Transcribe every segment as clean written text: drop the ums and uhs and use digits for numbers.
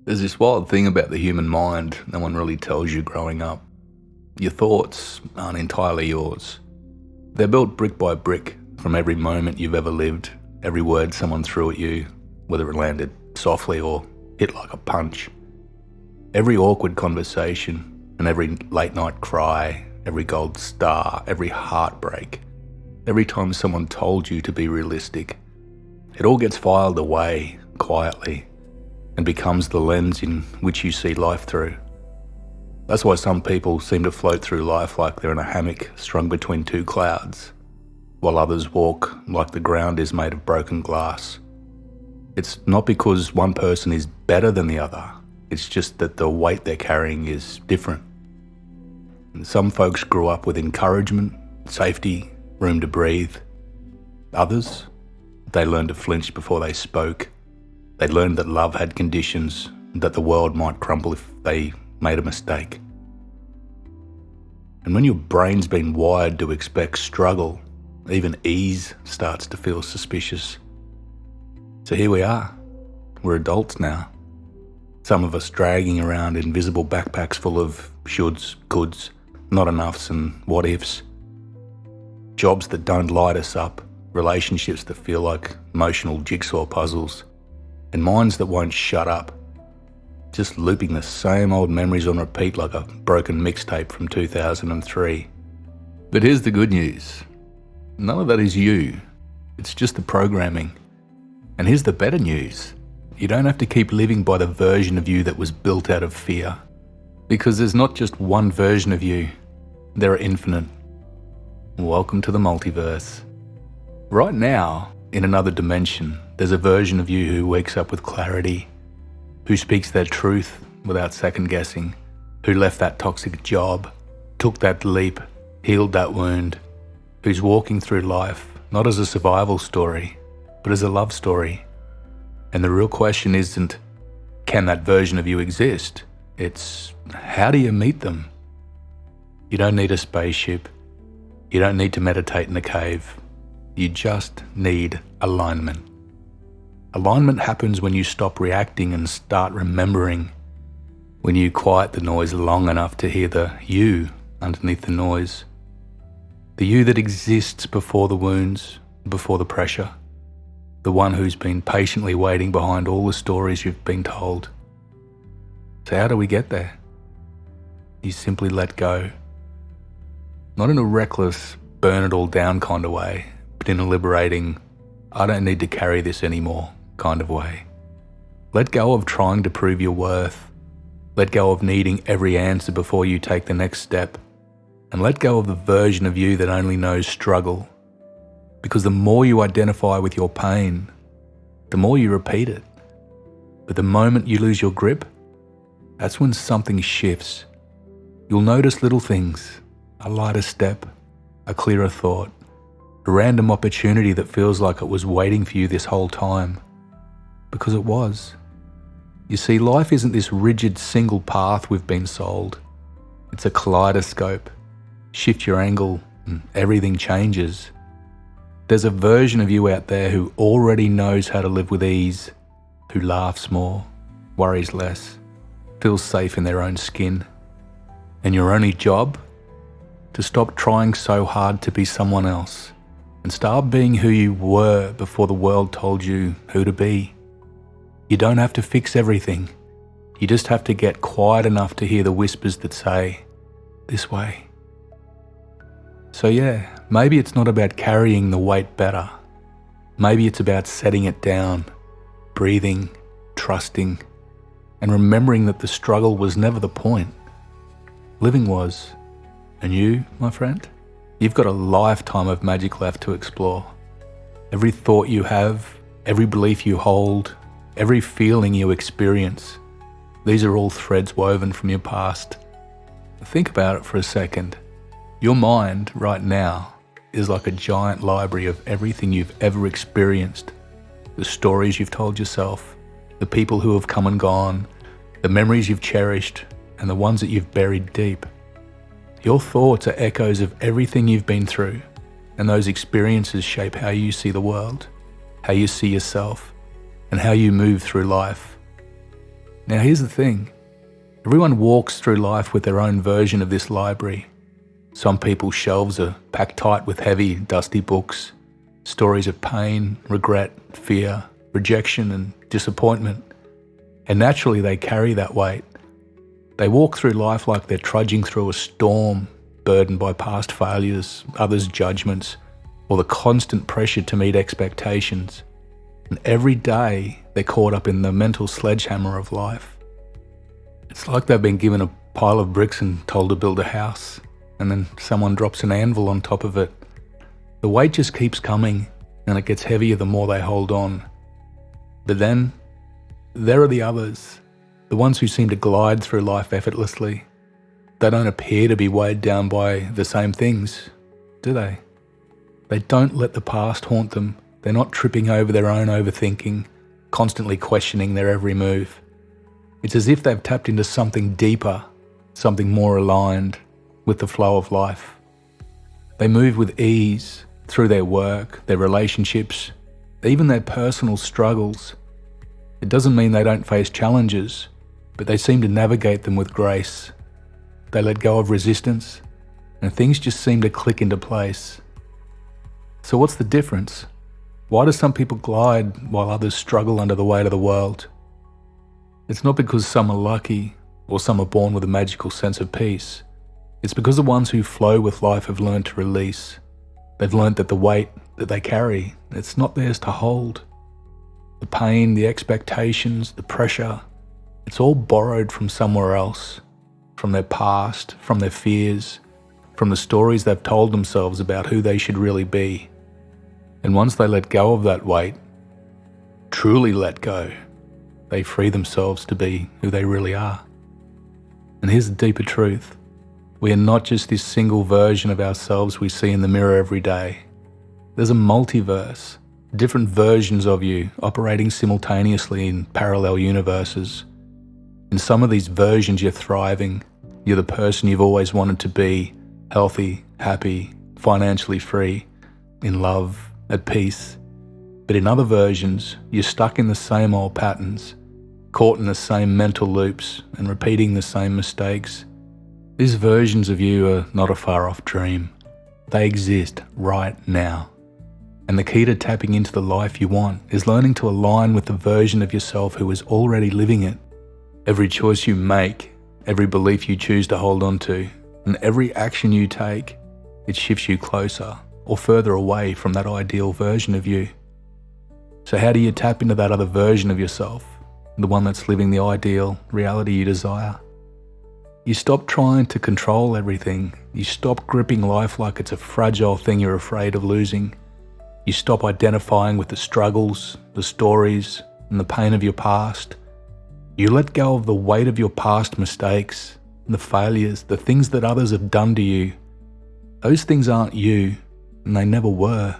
There's this wild thing about the human mind no one really tells you growing up. Your thoughts aren't entirely yours. They're built brick by brick from every moment you've ever lived, every word someone threw at you, whether it landed softly or hit like a punch. Every awkward conversation and every late night cry, every gold star, every heartbreak, every time someone told you to be realistic, it all gets filed away quietly and becomes the lens in which you see life through. That's why some people seem to float through life like they're in a hammock strung between two clouds, while others walk like the ground is made of broken glass. It's not because one person is better than the other, it's just that the weight they're carrying is different. And some folks grew up with encouragement, safety, room to breathe. Others, they learned to flinch before they spoke. They learned that love had conditions, and that the world might crumble if they made a mistake. And when your brain's been wired to expect struggle, even ease starts to feel suspicious. So here we are. We're adults now. Some of us dragging around invisible backpacks full of shoulds, coulds, not enoughs and what ifs. Jobs that don't light us up, relationships that feel like emotional jigsaw puzzles, and minds that won't shut up, just looping the same old memories on repeat like a broken mixtape from 2003. But here's the good news. None of that is you. It's just the programming. And here's the better news. You don't have to keep living by the version of you that was built out of fear. Because there's not just one version of you. There are infinite. Welcome to the multiverse. Right now, in another dimension, there's a version of you who wakes up with clarity, who speaks their truth without second guessing, who left that toxic job, took that leap, healed that wound, who's walking through life not as a survival story, but as a love story. And the real question isn't, can that version of you exist? It's, how do you meet them? You don't need a spaceship. You don't need to meditate in a cave. You just need alignment. Alignment happens when you stop reacting and start remembering. When you quiet the noise long enough to hear the you underneath the noise. The you that exists before the wounds, before the pressure. The one who's been patiently waiting behind all the stories you've been told. So how do we get there? You simply let go. Not in a reckless, burn it all down kind of way, but in a liberating, I don't need to carry this anymore kind of way. Let go of trying to prove your worth. Let go of needing every answer before you take the next step. And let go of the version of you that only knows struggle. Because the more you identify with your pain, the more you repeat it. But the moment you lose your grip, that's when something shifts. You'll notice little things, a lighter step, a clearer thought, a random opportunity that feels like it was waiting for you this whole time. Because it was. You see, life isn't this rigid single path we've been sold. It's a kaleidoscope. Shift your angle and everything changes. There's a version of you out there who already knows how to live with ease, who laughs more, worries less, feels safe in their own skin. And your only job? To stop trying so hard to be someone else and start being who you were before the world told you who to be. You don't have to fix everything. You just have to get quiet enough to hear the whispers that say, this way. So yeah, maybe it's not about carrying the weight better. Maybe it's about setting it down, breathing, trusting, and remembering that the struggle was never the point. Living was. And you, my friend, you've got a lifetime of magic left to explore. Every thought you have, every belief you hold, every feeling you experience, these are all threads woven from your past. Think about it for a second. Your mind right now is like a giant library of everything you've ever experienced. The stories you've told yourself, the people who have come and gone, the memories you've cherished, and the ones that you've buried deep. Your thoughts are echoes of everything you've been through, and those experiences shape how you see the world, how you see yourself, and how you move through life. Now here's the thing. Everyone walks through life with their own version of this library. Some people's shelves are packed tight with heavy, dusty books, stories of pain, regret, fear, rejection and disappointment. And naturally they carry that weight. They walk through life like they're trudging through a storm, burdened by past failures, others' judgments, or the constant pressure to meet expectations. And every day they're caught up in the mental sledgehammer of life. It's like they've been given a pile of bricks and told to build a house, and then someone drops an anvil on top of it. The weight just keeps coming, and it gets heavier the more they hold on. But then, there are the others, the ones who seem to glide through life effortlessly. They don't appear to be weighed down by the same things, do they? They don't let the past haunt them. They're not tripping over their own overthinking, constantly questioning their every move. It's as if they've tapped into something deeper, something more aligned with the flow of life. They move with ease through their work, their relationships, even their personal struggles. It doesn't mean they don't face challenges, but they seem to navigate them with grace. They let go of resistance, and things just seem to click into place. So what's the difference? Why do some people glide while others struggle under the weight of the world? It's not because some are lucky or some are born with a magical sense of peace. It's because the ones who flow with life have learned to release. They've learned that the weight that they carry, it's not theirs to hold. The pain, the expectations, the pressure, it's all borrowed from somewhere else, from their past, from their fears, from the stories they've told themselves about who they should really be. And once they let go of that weight, truly let go, they free themselves to be who they really are. And here's the deeper truth. We are not just this single version of ourselves we see in the mirror every day. There's a multiverse, different versions of you operating simultaneously in parallel universes. In some of these versions you're thriving, you're the person you've always wanted to be, healthy, happy, financially free, in love, at peace. But in other versions, you're stuck in the same old patterns, caught in the same mental loops and repeating the same mistakes. These versions of you are not a far-off dream. They exist right now. And the key to tapping into the life you want is learning to align with the version of yourself who is already living it. Every choice you make, every belief you choose to hold on to, and every action you take, it shifts you closer or further away from that ideal version of you. So how do you tap into that other version of yourself, the one that's living the ideal reality you desire? You stop trying to control everything. You stop gripping life like it's a fragile thing you're afraid of losing. You stop identifying with the struggles, the stories, and the pain of your past. You let go of the weight of your past mistakes, the failures, the things that others have done to you. Those things aren't you, and they never were.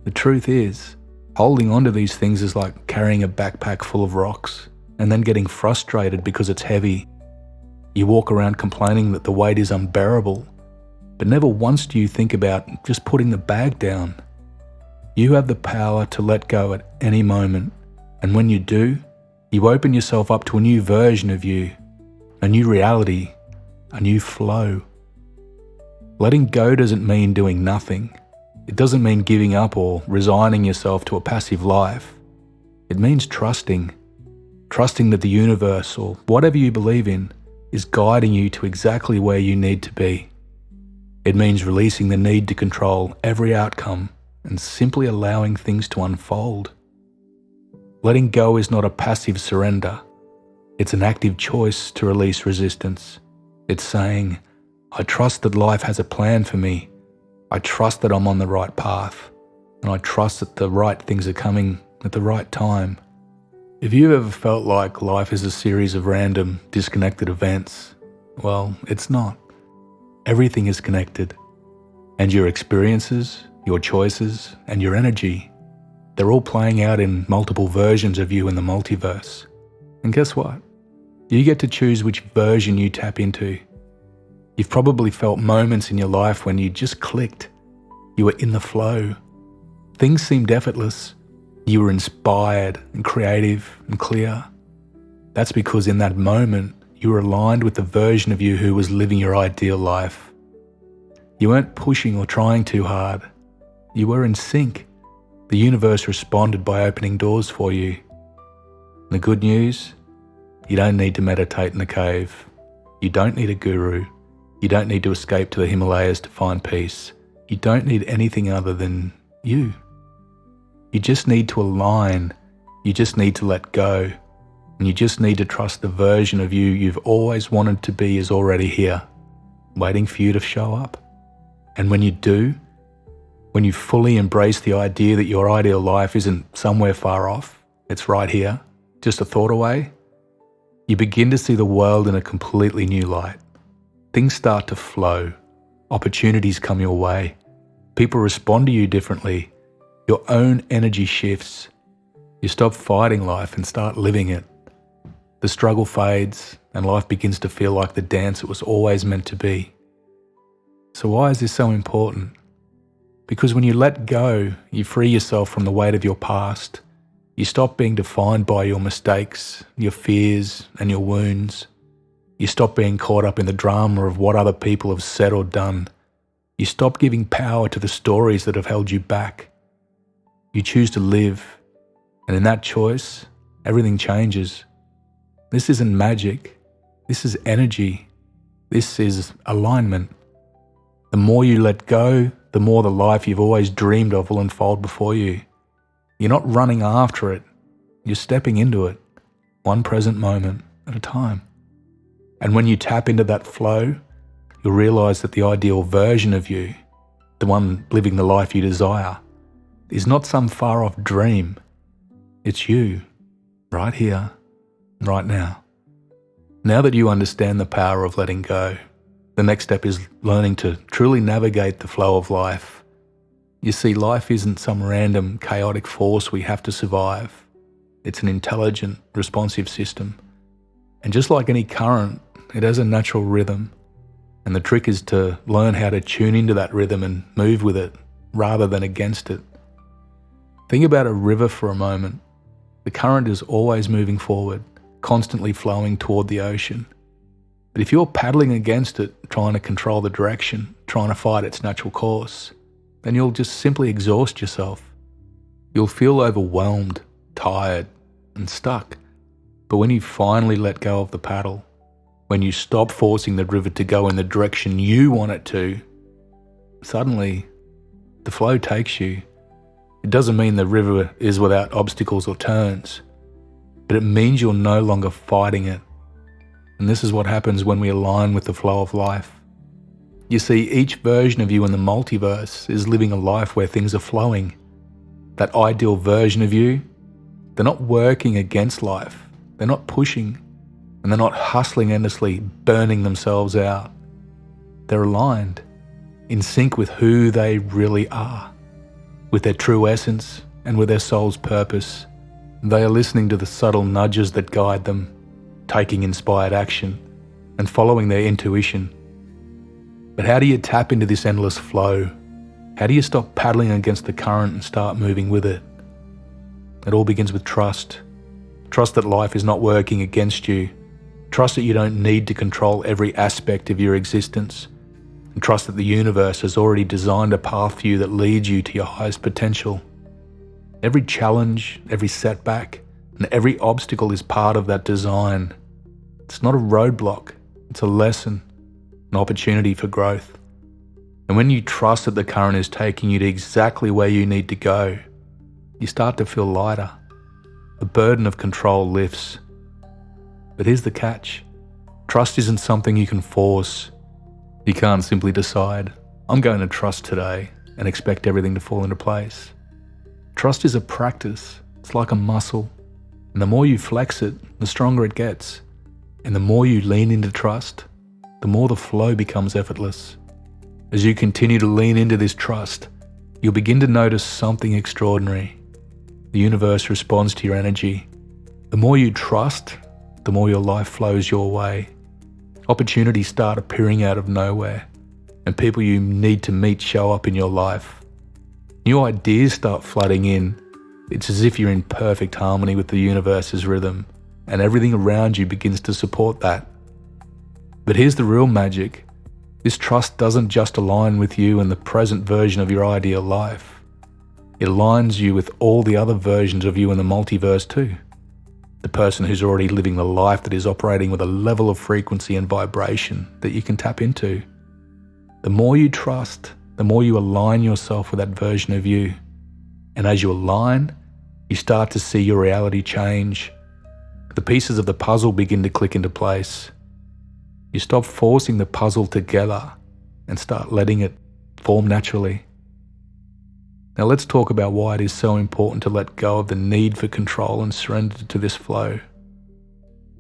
The truth is, holding on to these things is like carrying a backpack full of rocks and then getting frustrated because it's heavy. You walk around complaining that the weight is unbearable, but never once do you think about just putting the bag down. You have the power to let go at any moment, and when you do, you open yourself up to a new version of you, a new reality, a new flow. Letting go doesn't mean doing nothing. It doesn't mean giving up or resigning yourself to a passive life. It means trusting that the universe or whatever you believe in is guiding you to exactly where you need to be. It means releasing the need to control every outcome and simply allowing things to unfold. Letting go is not a passive surrender. It's an active choice to release resistance. It's saying, I trust that life has a plan for me. I trust that I'm on the right path, and I trust that the right things are coming at the right time. If you've ever felt like life is a series of random, disconnected events, well, it's not. Everything is connected. And your experiences, your choices, and your energy, they're all playing out in multiple versions of you in the multiverse. And guess what? You get to choose which version you tap into. You've probably felt moments in your life when you just clicked. You were in the flow. Things seemed effortless. You were inspired and creative and clear. That's because in that moment, you were aligned with the version of you who was living your ideal life. You weren't pushing or trying too hard. You were in sync. The universe responded by opening doors for you. And the good news? You don't need to meditate in a cave. You don't need a guru. You don't need to escape to the Himalayas to find peace. You don't need anything other than you. You just need to align. You just need to let go. And you just need to trust the version of you you've always wanted to be is already here, waiting for you to show up. And when you do, when you fully embrace the idea that your ideal life isn't somewhere far off, it's right here, just a thought away, you begin to see the world in a completely new light. Things start to flow. Opportunities come your way. People respond to you differently. Your own energy shifts. You stop fighting life and start living it. The struggle fades and life begins to feel like the dance it was always meant to be. So why is this so important? Because when you let go, you free yourself from the weight of your past. You stop being defined by your mistakes, your fears, and your wounds. You stop being caught up in the drama of what other people have said or done. You stop giving power to the stories that have held you back. You choose to live, and in that choice, everything changes. This isn't magic. This is energy. This is alignment. The more you let go, the more the life you've always dreamed of will unfold before you. You're not running after it. You're stepping into it, one present moment at a time. And when you tap into that flow, you'll realize that the ideal version of you, the one living the life you desire, is not some far-off dream. It's you, right here, right now. Now that you understand the power of letting go, the next step is learning to truly navigate the flow of life. You see, life isn't some random, chaotic force we have to survive. It's an intelligent, responsive system. And just like any current, it has a natural rhythm. And the trick is to learn how to tune into that rhythm and move with it, rather than against it. Think about a river for a moment. The current is always moving forward, constantly flowing toward the ocean. But if you're paddling against it, trying to control the direction, trying to fight its natural course, then you'll just simply exhaust yourself. You'll feel overwhelmed, tired, and stuck. But when you finally let go of the paddle, when you stop forcing the river to go in the direction you want it to, suddenly the flow takes you. It doesn't mean the river is without obstacles or turns, but it means you're no longer fighting it. And this is what happens when we align with the flow of life. You see, each version of you in the multiverse is living a life where things are flowing. That ideal version of you, they're not working against life. They're not pushing, and they're not hustling endlessly, burning themselves out. They're aligned, in sync with who they really are, with their true essence and with their soul's purpose. They are listening to the subtle nudges that guide them, taking inspired action, and following their intuition. But how do you tap into this endless flow? How do you stop paddling against the current and start moving with it? It all begins with trust. Trust that life is not working against you. Trust that you don't need to control every aspect of your existence. And trust that the universe has already designed a path for you that leads you to your highest potential. Every challenge, every setback, and every obstacle is part of that design. It's not a roadblock, it's a lesson, an opportunity for growth. And when you trust that the current is taking you to exactly where you need to go, you start to feel lighter. The burden of control lifts. But here's the catch. Trust isn't something you can force. You can't simply decide, I'm going to trust today, and expect everything to fall into place. Trust is a practice. It's like a muscle. And the more you flex it, the stronger it gets. And the more you lean into trust, the more the flow becomes effortless. As you continue to lean into this trust, you'll begin to notice something extraordinary. The universe responds to your energy. The more you trust, the more your life flows your way. Opportunities start appearing out of nowhere, and people you need to meet show up in your life. New ideas start flooding in. It's as if you're in perfect harmony with the universe's rhythm. and everything around you begins to support that. But here's the real magic. This trust doesn't just align with you and the present version of your ideal life. It aligns you with all the other versions of you in the multiverse too. The person who's already living the life that is operating with a level of frequency and vibration that you can tap into. The more you trust, the more you align yourself with that version of you. And as you align, you start to see your reality change. The pieces of the puzzle begin to click into place. You stop forcing the puzzle together and start letting it form naturally. Now let's talk about why it is so important to let go of the need for control and surrender to this flow.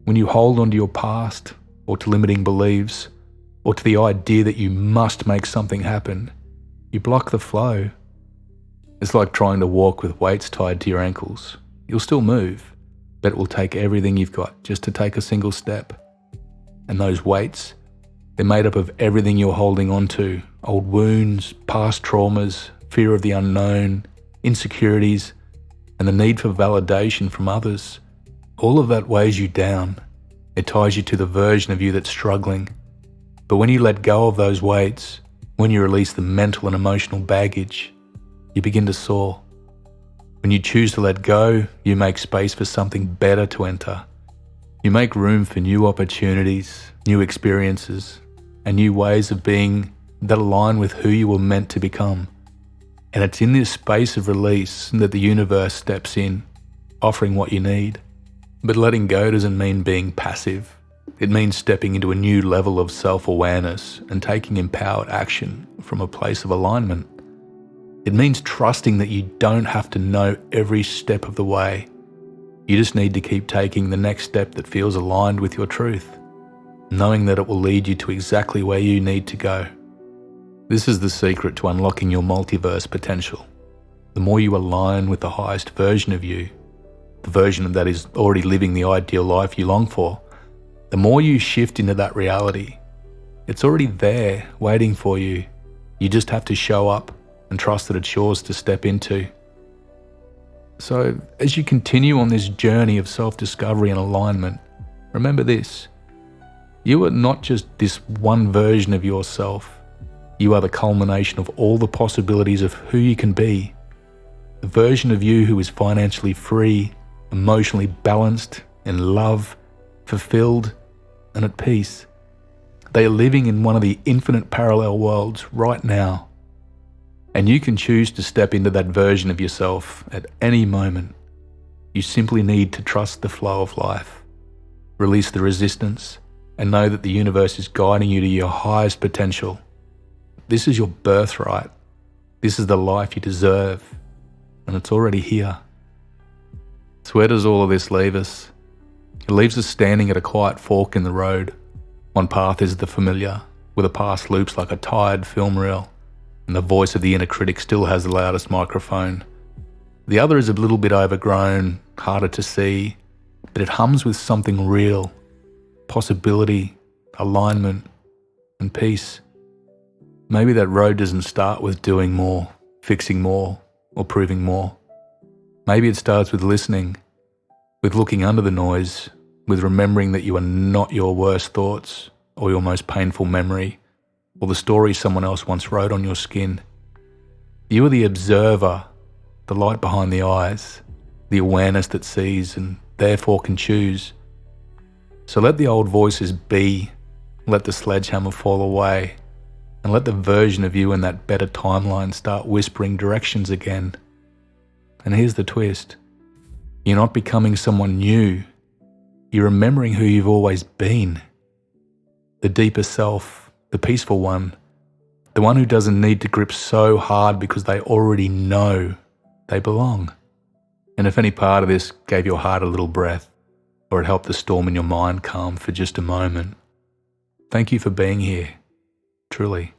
When you hold onto your past, or to limiting beliefs, or to the idea that you must make something happen, you block the flow. It's like trying to walk with weights tied to your ankles. You'll still move, but it will take everything you've got just to take a single step. And those weights, they're made up of everything you're holding on to: old wounds, past traumas, fear of the unknown, insecurities, and the need for validation from others. All of that weighs you down. It ties you to the version of you that's struggling. But when you let go of those weights, when you release the mental and emotional baggage, you begin to soar. When you choose to let go, you make space for something better to enter. You make room for new opportunities, new experiences, and new ways of being that align with who you were meant to become. And it's in this space of release that the universe steps in, offering what you need. But letting go doesn't mean being passive. It means stepping into a new level of self-awareness and taking empowered action from a place of alignment. It means trusting that you don't have to know every step of the way. You just need to keep taking the next step that feels aligned with your truth, knowing that it will lead you to exactly where you need to go. This is the secret to unlocking your multiverse potential. The more you align with the highest version of you, the version that is already living the ideal life you long for, the more you shift into that reality. It's already there, waiting for you. You just have to show up and trust that it's yours to step into. So, as you continue on this journey of self-discovery and alignment, remember this: you are not just this one version of yourself. You are the culmination of all the possibilities of who you can be. The version of you who is financially free, emotionally balanced, in love, fulfilled, and at peace. They are living in one of the infinite parallel worlds right now. And you can choose to step into that version of yourself at any moment. You simply need to trust the flow of life, release the resistance, and know that the universe is guiding you to your highest potential. This is your birthright. This is the life you deserve, and it's already here. So where does all of this leave us? It leaves us standing at a quiet fork in the road. One path is the familiar, where the past loops like a tired film reel, and the voice of the inner critic still has the loudest microphone. The other is a little bit overgrown, harder to see, but it hums with something real: possibility, alignment, and peace. Maybe that road doesn't start with doing more, fixing more, or proving more. Maybe it starts with listening, with looking under the noise, with remembering that you are not your worst thoughts or your most painful memory or the story someone else once wrote on your skin. You are the observer, the light behind the eyes, the awareness that sees and therefore can choose. So let the old voices be, let the sledgehammer fall away, and let the version of you in that better timeline start whispering directions again. And here's the twist: you're not becoming someone new. You're remembering who you've always been. The deeper self, the peaceful one, the one who doesn't need to grip so hard because they already know they belong. And if any part of this gave your heart a little breath, or it helped the storm in your mind calm for just a moment, thank you for being here. Truly.